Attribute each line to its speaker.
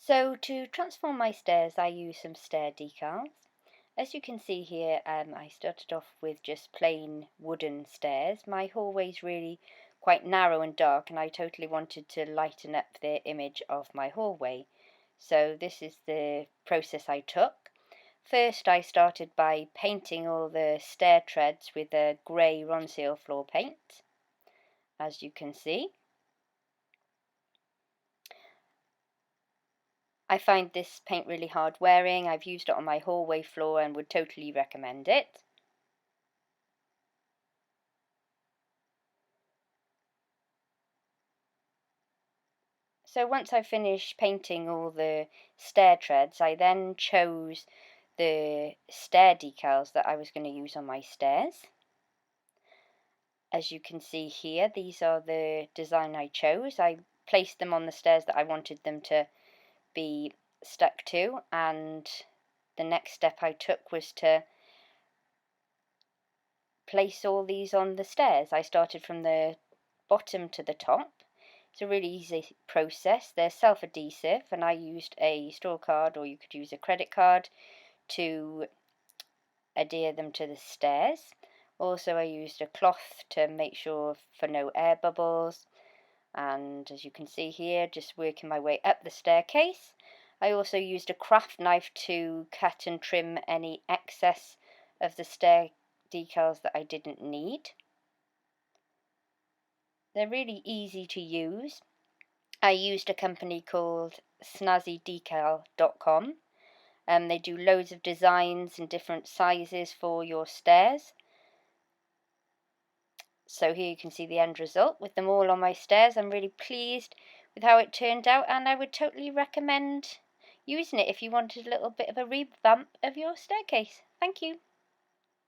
Speaker 1: So to transform my stairs, I use some stair decals. As you can see here, I started off with just plain wooden stairs. My hallway's really quite narrow and dark, and I totally wanted to lighten up the image of my hallway. So this is the process I took. First, I started by painting all the stair treads with a grey Ronseal floor paint, as you can see. I find this paint really hard wearing. I've used it on my hallway floor and would totally recommend it. So once I finished painting all the stair treads, I then chose the stair decals that I was going to use on my stairs. As you can see here, these are the design I chose. I placed them on the stairs that I wanted them to be stuck to, and the next step I took was to place all these on the stairs. I started from the bottom to the top. It's a really easy process. They're self-adhesive, and I used a store card, or you could use a credit card, to adhere them to the stairs. Also, I used a cloth to make sure for no air bubbles, and as you can see here, just working my way up the staircase. I also used a craft knife to cut and trim any excess of the stair decals that I didn't need. They're really easy to use. I used a company called snazzydecal.com. They do loads of designs and different sizes for your stairs. So here you can see the end result with them all on my stairs. I'm really pleased with how it turned out, and I would totally recommend using it if you wanted a little bit of a revamp of your staircase. Thank you.